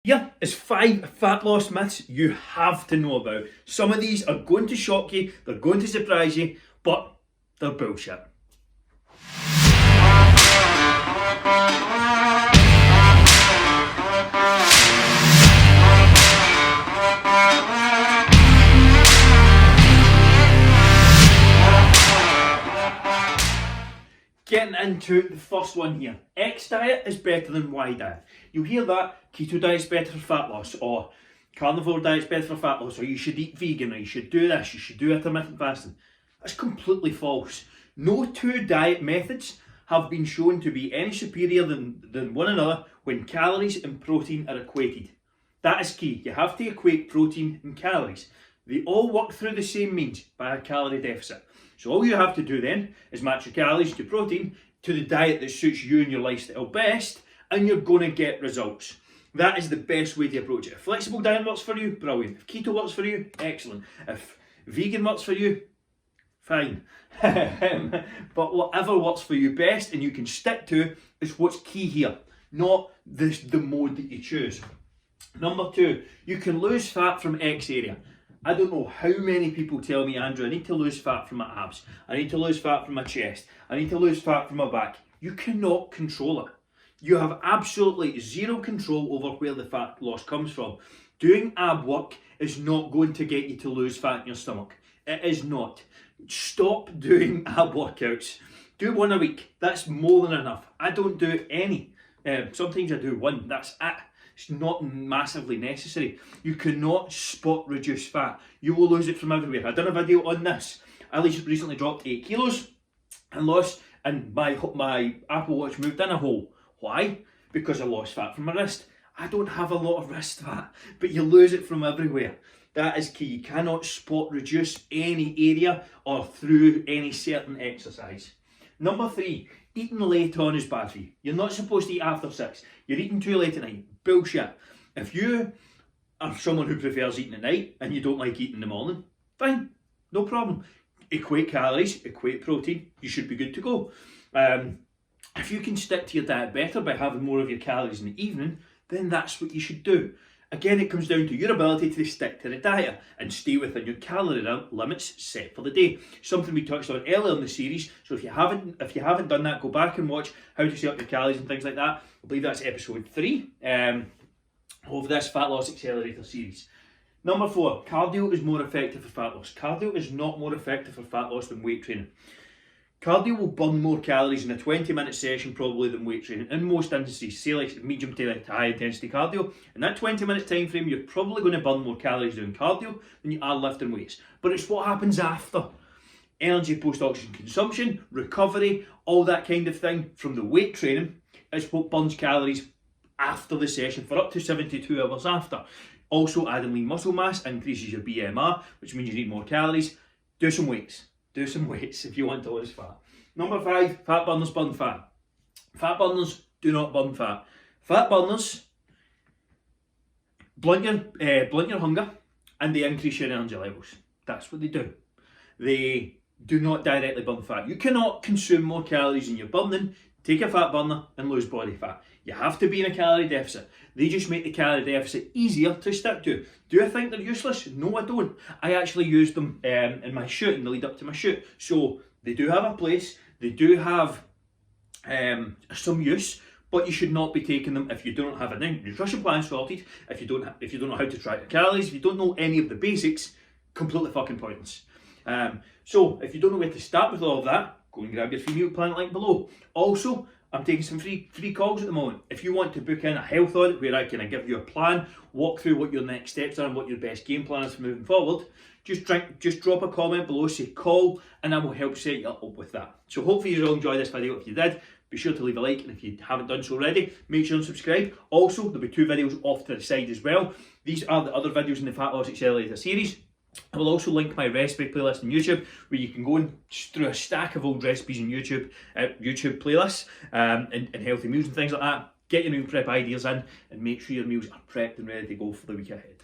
Here is 5 fat loss myths you have to know about. Some of these are going to shock you, they're going to surprise you, but they're bullshit. Getting into the first one here. X diet is better than Y diet. You'll hear that keto diet's better for fat loss, or carnivore diet's better for fat loss, or you should eat vegan, or you should do this, you should do intermittent fasting. That's completely false. No two diet methods have been shown to be any superior than one another when calories and protein are equated. That is key. You have to equate protein and calories. They all work through the same means, by a calorie deficit. So all you have to do then is match your calories to protein to the diet that suits you and your lifestyle best, and you're going to get results. That is the best way to approach it. If flexible diet works for you, brilliant. If keto works for you, excellent. If vegan works for you, fine. But whatever works for you best and you can stick to is what's key here, not the mode that you choose. Number 2, you can lose fat from X area. I don't know how many people tell me, Andrew, I need to lose fat from my abs, I need to lose fat from my chest, I need to lose fat from my back. You cannot control it. You have absolutely zero control over where the fat loss comes from. Doing ab work is not going to get you to lose fat in your stomach. It is not. Stop doing ab workouts. Do one a week. That's more than enough. I don't do any. Sometimes I do one. That's it. It's not massively necessary. You cannot spot reduce fat. You will lose it from everywhere. I done a video on this. I recently dropped 8 kilos and lost, and my Apple Watch moved in a hole. Why? Because I lost fat from my wrist. I don't have a lot of wrist fat, but you lose it from everywhere. That is key. You cannot spot reduce any area or through any certain exercise. Number 3, eating late on is bad for you. You're not supposed to eat after 6. You're eating too late at night. Bullshit. If you are someone who prefers eating at night and you don't like eating in the morning, fine, no problem. Equate calories, equate protein, you should be good to go. If you can stick to your diet better by having more of your calories in the evening, then that's what you should do. Again, it comes down to your ability to stick to the diet and stay within your calorie limits set for the day. Something we touched on earlier in the series. So if you haven't done that, go back and watch how to set up your calories and things like that. I believe that's episode 3 of this Fat Loss Accelerator series. Number 4, cardio is more effective for fat loss. Cardio is not more effective for fat loss than weight training. Cardio will burn more calories in a 20-minute session probably than weight training. In most instances, say like medium to high intensity cardio, in that 20-minute time frame, you're probably going to burn more calories doing cardio than you are lifting weights. But it's what happens after. Energy post-oxygen consumption, recovery, all that kind of thing from the weight training is what burns calories after the session for up to 72 hours after. Also, adding lean muscle mass increases your BMR, which means you need more calories. Do some weights. Do some weights if you want to lose fat. Number 5, fat burners burn fat. Fat burners do not burn fat. Fat burners blunt your hunger and they increase your energy levels. That's what they do. They do not directly burn fat. You cannot consume more calories than you're burning, take a fat burner and lose body fat. You have to be in a calorie deficit. They just make the calorie deficit easier to stick to. Do I think they're useless? No, I don't. I actually use them in my shoot, in the lead up to my shoot. So they do have a place. They do have some use, but you should not be taking them if you don't have a nutrition plan sorted. If you don't know how to track your calories, if you don't know any of the basics, completely fucking pointless. So if you don't know where to start with all of that, go and grab your free meal plan link below. Also, I'm taking some free calls at the moment. If you want to book in a health audit where I can give you a plan, walk through what your next steps are and what your best game plan is for moving forward, just drop a comment below, say call, and I will help set you up with that. So hopefully you'll enjoy this video. If you did, be sure to leave a like, and if you haven't done so already, make sure and subscribe. Also, there'll be 2 videos off to the side as well. These are the other videos in the Fat Loss Accelerator series. I will also link my recipe playlist on YouTube, where you can go and through a stack of old recipes on YouTube playlists and healthy meals and things like that. Get your meal prep ideas in and make sure your meals are prepped and ready to go for the week ahead.